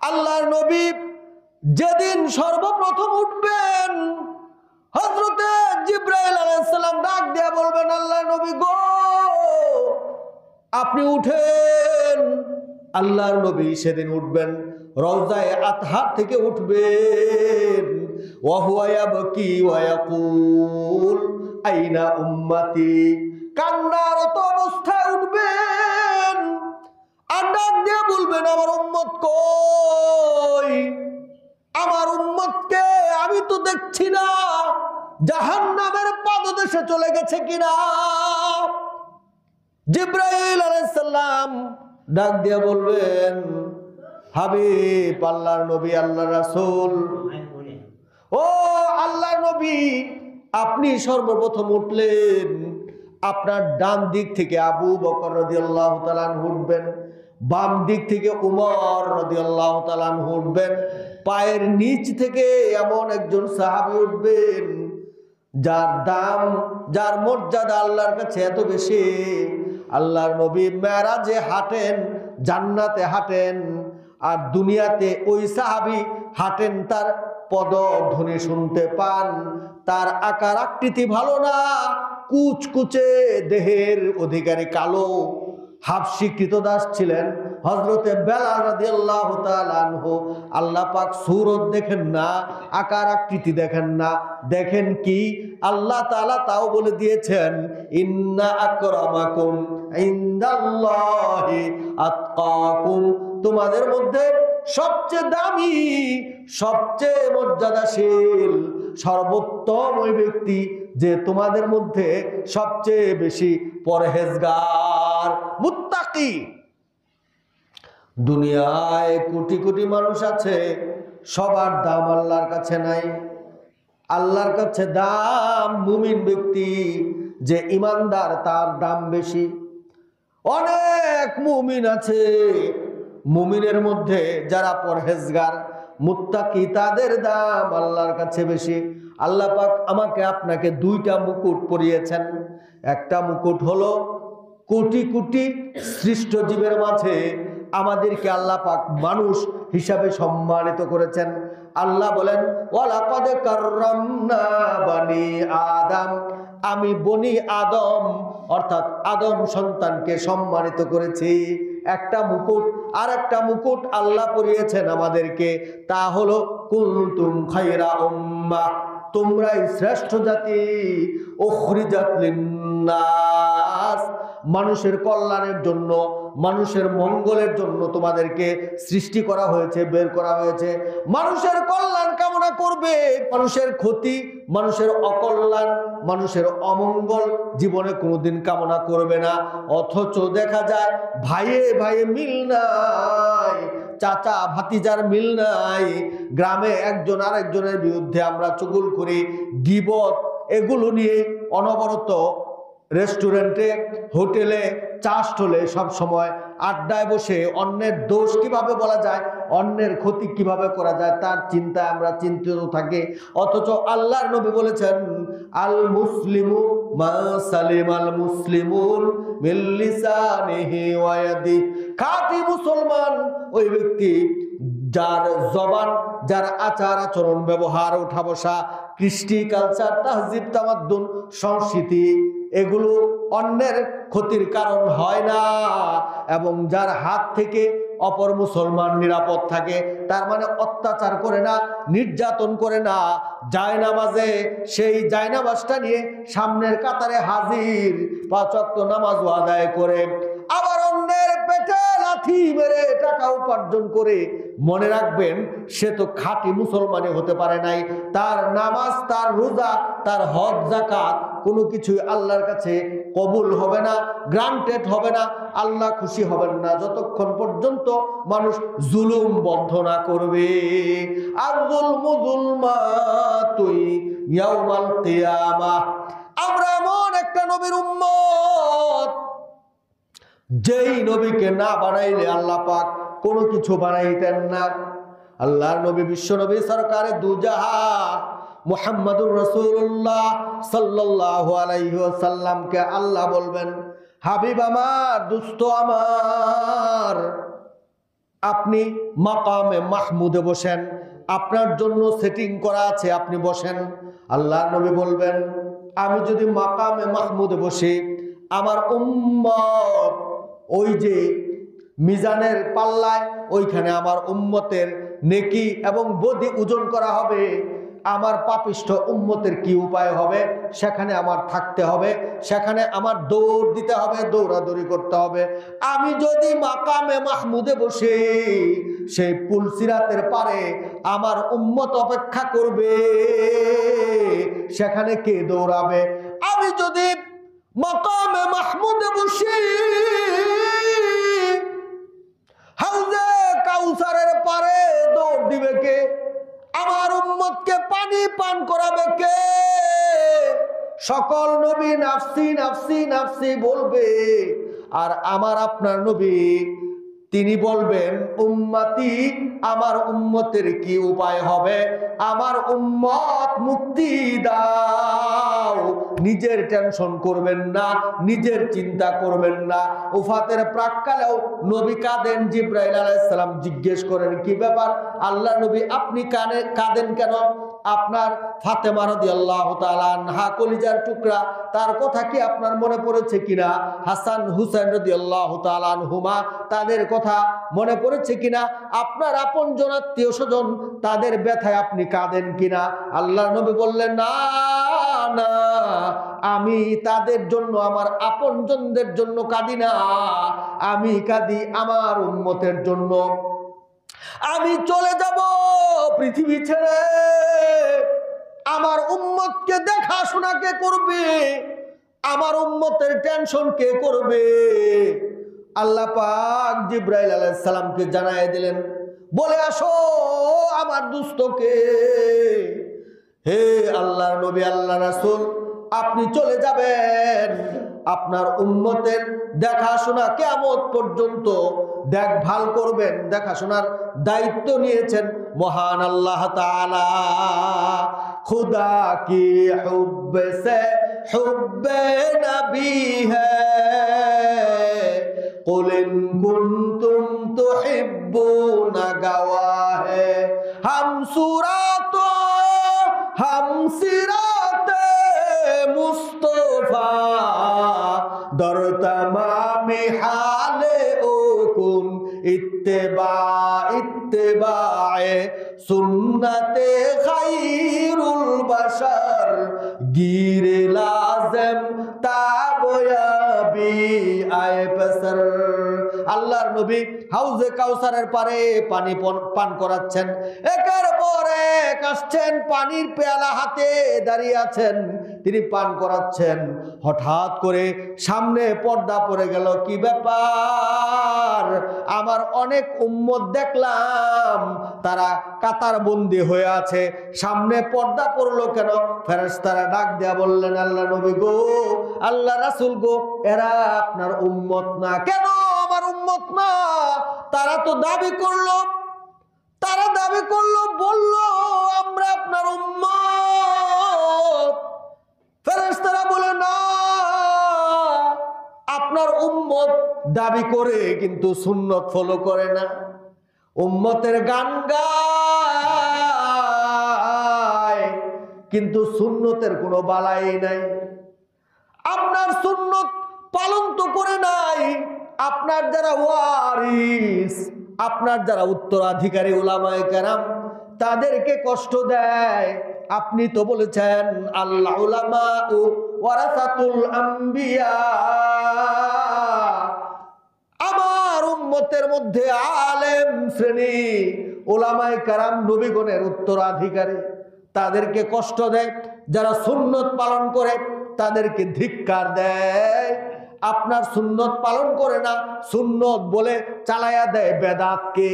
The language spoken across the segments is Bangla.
আল্লাহর নবী যেদিন সর্বপ্রথম উঠবেন, হযরতে জিবরাইল আলাইহিস সালাম ডাক দিয়ে বলবেন, আল্লাহর নবী গো আপনি উঠেন। আল্লাহর নবী সেদিন উঠবেন, রওজায়ে আতহার থেকে উঠবেন। ওয়া হুয়া ইয়াবকি ওয়া ইয়াকুল আইনা উম্মতি, কান্নারত অবস্থায় উঠবেন আর ডাক দিয়ে বলবেন, আমার উম্মত কই, আমার উম্মতকে আমি তো দেখছি না, জাহান্নামের পাদদেশে চলে গেছে কিনা। জিবরাইল আলাইহিস সালাম ডাক দিয়ে বলবেন, হাবিব আল্লাহর নবী, আল্লাহর রাসূল, ও আল্লাহর নবী, আপনি সর্বপ্রথম উঠলেন, আপনার ডান দিক থেকে আবু বকর রাদিয়াল্লাহু তাআলা আনহু উঠবেন, বাম দিক থেকে উমর রাদিয়াল্লাহু তাআলা আনহু উঠবেন, পায়ের নিচ থেকে এমন একজন সাহাবী উঠবেন যার দাম, যার মর্যাদা আল্লাহর কাছে এত বেশি। আল্লাহর নবী মেরাজে হাঁটেন, জান্নাতে হাঁটেন, আর দুনিয়াতে ওই সাহাবী হাঁটেন, তার পদধ্বনি শুনতে পান। তার আকার আকৃতি ভালো না, কুচকুচে দেহের অধিকারী, কালো, হাবশী কৃতদাস ছিলেন হযরতে বেলাল রাদিয়াল্লাহু তাআলা আনহু। আল্লাহ পাক সূরত দেখেন না, আকার আকৃতি দেখেন না, দেখেন কি আল্লাহ তাআলা তাও বলে দিয়েছেন, ইন্না আকরামাকুম ইনদাল্লাহি আতকাকুম, তোমাদের মধ্যে সবচেয়ে দামি, সবচেয়ে মর্যাদাশীল, সর্বোত্তম ওই ব্যক্তি যে তোমাদের মধ্যে সবচেয়ে বেশি পরহেজগার, মুত্তাকি। দুনিয়ায় কোটি কোটি মানুষ আছে, সবার দাম আল্লাহর কাছে নাই। আল্লাহর কাছে দাম মুমিন ব্যক্তি যে ইমানদার, তার দাম বেশি। অনেক মুমিন আছে, মুমিনের মধ্যে যারা পরহেজগার, মুত্তাকি, তাদের দাম আল্লাহর কাছে বেশি। আল্লাহ পাক আমাকে আপনাকে দুইটা মুকুট পরিয়েছেন। একটা মুকুট হলো কোটি কোটি সৃষ্ট জীবের মাঝে আমাদেরকে আল্লাহ পাক মানুষ হিসাবে সম্মানিত করেছেন। আল্লাহ বলেন, ওয়ালাকাদ কাররামনা বানি আদম, আমি বনি আদম অর্থাৎ আদম সন্তানকে সম্মানিত করেছি। একটা মুকুট, আর একটা মুকুট আল্লাহ পরিয়েছেন আমাদেরকে, তা হলো কুনতুম খায়রা উম্মাহ, তোমরাই শ্রেষ্ঠ জাতি, উখরিজাত লিন্নাস, মানুষের কল্যাণের জন্য, মানুষের মঙ্গলের জন্য তোমাদেরকে সৃষ্টি করা হয়েছে, বের করা হয়েছে। মানুষের কল্যাণ কামনা করবে, মানুষের ক্ষতি, মানুষের অকল্যাণ, মানুষের অমঙ্গল জীবনে কোনোদিন কামনা করবে না। অথচ দেখা যায় ভাইয়ে ভাইয়ে মিল নাই, চাচা ভাতিজার মিল নাই, গ্রামে একজন আরেকজনের বিরুদ্ধে আমরা চুগল করি, গীবত, এগুলো নিয়ে অনবরত রেস্টুরেন্টে, হোটেলে, চা স্টলে সব সময় আড্ডায় বসে অন্যের দোষ কিভাবে বলা যায়, অন্যের ক্ষতি কিভাবে করা যায়, তার চিন্তায় আমরা চিন্তিত থাকি। অথচ আল্লাহর নবী বলেছেন, আল মুসলিমু মা সালিমাল মুসলিমুন মিন লিসানিহি ওয়া ইয়াদিহি, খাঁটি মুসলমান ওই ব্যক্তি যার জবান, যার আচার আচরণ, ব্যবহার, ওঠা বসা, কৃষ্টি, কালচার, তাহজিব, তামাদ্দুন, সংস্কৃতি, এগুলো অন্যের ক্ষতির কারণ হয় না, এবং যার হাত থেকে অপর মুসলমান নিরাপদ থাকে, তার মানে অত্যাচার করে না, নির্যাতন করে না, জায়নামাজে সেই জায়নামাজটা নিয়ে সামনের কাতারে হাজির, 5 ওয়াক্ত নামাজ আদায় করে, আবার অন্যের পেটে লাথি মেরে টাকা উপার্জন করে, মনে রাখবেন সে তো খাঁটি মুসলমানই হতে পারে নাই। তার নামাজ, তার রোজা, তার হজ, যাকাত কোনো কিছুই আল্লাহর কাছে কবুল হবে না, গ্রান্টেড হবে না, আল্লাহ খুশি হবেন না যতক্ষণ পর্যন্ত মানুষ জুলুম বন্ধ না করবে। আর যুলমু যুলমাতুই ইয়াউমাল কিয়ামাহ, আমরা এমন একটা নবীর উম্মত, যেই নবীকে না বানাইলে আল্লাহ পাক কোনো কিছু বানাইতেন না। আল্লাহর নবী, বিশ্ব নবী, সরকারে দুজাহান মুহাম্মাদুর রাসূলুল্লাহ সাল্লাল্লাহু আলাইহি ওয়াসাল্লামকে আল্লাহ বলবেন, হাবিব আমার, দোস্ত আমার, আপনি মাকামে মাহমুদে বসেন, আপনার জন্য সেটিং করা আছে, আপনি বসেন। আল্লাহর নবী বলবেন, আমি যদি মাকামে মাহমুদে বসি, আমার উম্মত ওই যে মিজানের পাল্লায় ওইখানে আমার উম্মতের নেকি এবং বদি ওজন করা হবে। আমার পাপিষ্ঠ উম্মতের কি উপায় হবে? সেখানে আমার থাকতে হবে, সেখানে আমার দৌড় দিতে হবে, দৌড়াদৌড়ি করতে হবে। আমি যদি মাকামে মাহমুদে বসে, সেই পুলসিরাতের পারে আমার উম্মত অপেক্ষা করবে, সেখানে কে দৌড়াবে? আমি যদি মাকামে মাহমুদে বসে হাউজে কাউসারের পারে দৌড় দিবে কে? আমার উম্মতকে পানি পান করাবে কে? সকল নবী নাফসি নাফসি নাফসি বলবে, আর আমার আপনার নবী তিনি বলবেন, উম্মতি, আমার উম্মতের কি উপায় হবে? আমার উম্মত মুক্তি দাও। নিজের টেনশন করবেন না, নিজের চিন্তা করবেন না। ওফাতের প্রাককালেও নবী কাঁদেন। জিবরাইল আলাইহিস সালাম জিজ্ঞেস করেন, কি ব্যাপার আল্লাহ নবী, আপনি কাঁদেন কেন? আপনার ফাতেমা রাদিয়াল্লাহু তাআলা আনহা কলিজার টুকরা, তার কথা কি আপনার মনে পড়েছে কিনা? হাসান হুসাইন রাদিয়াল্লাহু তাআলা আনহুমা, তাদের কথা মনে পড়েছে কিনা? আপনার আপনজন আত্মীয় স্বজন, তাদের ব্যথায় আপনি কাঁদেন কিনা? আল্লাহর নবী বললেন, না না, আমি তাদের জন্য, আমার আপনজনদের জন্য কাঁদি না, আমি কাঁদি আমার উম্মতের জন্য। আমি চলে যাব পৃথিবী ছেড়ে, আমার উম্মতকে দেখাশোনা কে করবে? আমার উম্মতের টেনশন কে করবে? আল্লাহ পাক জিবরাইল আলাইহিস সালামকে জানায় দিলেন, বলে আসো আমার দুস্থকে। হে আল্লাহর নবী, আল্লাহ রাসূল, আপনি চলে যাবেন, আপনার উম্মতের দেখাশোনা কিয়ামত পর্যন্ত দেখভাল করবেন। দেখাশোনার দায়িত্ব নিয়েছেন মহান আল্লাহ তাআলা। খুদা কি হুব্বে সে হুব্বে নবী হ্যায়, কুল ইন কুনতুম তুহিব্বুনা গওয়াহে, হাম সুরাতো হাম সিরাতে মুস্তফা, দর তামামি হালে ও কুন ইত্তেবায়ে সুন্নতে খায়রুল বাশার, গিরে লাজম তাবয়াবি আয়ে পসর। আল্লাহর নবী হাউজে কাউসারের পারে পানি পান করাচ্ছেন, একের পর এক আসছেন, পানির পেয়ালা হাতে দাঁড়িয়ে আছেন, তিনি পান করাচ্ছেন। হঠাৎ করে সামনে পর্দা পড়ে গেল। কি ব্যাপার? আমার অনেক উম্মত দেখলাম তারা কাতার বন্দী হয়ে আছে, সামনে পর্দা পড়লো কেন? ফেরেশতারা ডাক দেয়া বললেন, আল্লাহ নবী গো, আল্লাহ রাসূল গো, এরা আপনার উম্মত না। কেন আমার উম্মত না? তারা তো দাবি করলো, বললো আমরা আপনার উম্মত। ফেরেশতারা বলে, না, আপনার উম্মত দাবি করে কিন্তু সুন্নত ফলো করে না, উম্মতের গান গায় কিন্তু সুন্নতের কোনো বালাই নাই। আপনার সুন্নত পালন তো করে নাই। আপনার যারা ওয়ারিস, আপনার যারা উত্তরাধিকারী উলামায়ে কেরাম, তাদেরকে কষ্ট দেয়। আপনি তো বলেছেন আল উলামাউ ওয়ারাসাতুল আম্বিয়া, আমার উম্মতের মধ্যে আলেম শ্রেণী, উলামায়ে কেরাম নবীগণের উত্তরাধিকারী, তাদেরকে কষ্ট দেয়। যারা সুন্নত পালন করে তাদেরকে ধিক্কার দেয়। আপনার সুন্নত পালন করে না, সুন্নত বলে চালায়া দেয় বেদাতকে।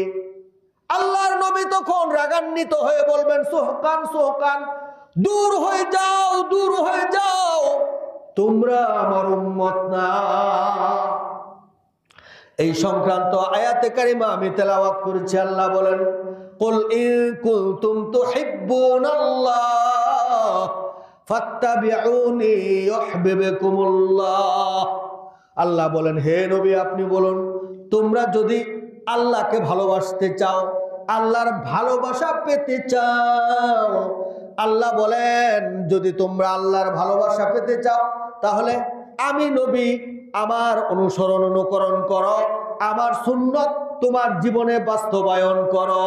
আল্লাহর নবী তখন রাগান্বিত হয়ে বলবেন, সুহকান সুহকান, দূর হয়ে যাও, দূর হয়ে যাও, তোমরা আমার উম্মত না। এই সংক্রান্ত আয়াতে কারিমা আমি তেলাওয়াত করেছি। আল্লাহ বলেন, কুল ইন কুনতুম তুহিব্বুনাল্লাহ ফাত্তাবিউনি ইউহিব্বুকুমুল্লাহ। আল্লাহ বলেন, হে নবী আপনি বলুন, তোমরা যদি আল্লাহকে ভালোবাসতে চাও, আল্লাহর ভালোবাসা পেতে চাও, আল্লাহ বলেন যদি তোমরা আল্লাহর ভালোবাসা পেতে চাও তাহলে আমি নবী আমার অনুসরণ অনুকরণ করো, আমার সুন্নত তোমার জীবনে বাস্তবায়ন করো।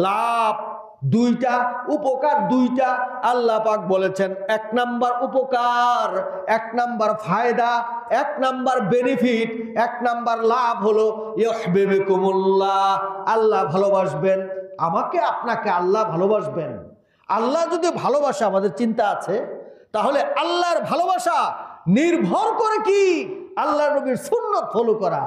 লাভ দুইটা, উপকার দুইটা। আল্লাহ পাক বলেছেন এক নাম্বার উপকার, এক নাম্বার ফায়দা, এক নাম্বার বেনিফিট, এক নাম্বার লাভ হলো ইউহিব্বুকুমুল্লাহ, আল্লাহ ভালোবাসবেন আমাকে, আপনাকে আল্লাহ ভালোবাসবেন। আল্লাহ যদি ভালোবাসা আমাদের চিন্তা আছে, তাহলে আল্লাহর ভালোবাসা নির্ভর করে কি আল্লাহর নবীর সুন্নাত ফলো করা।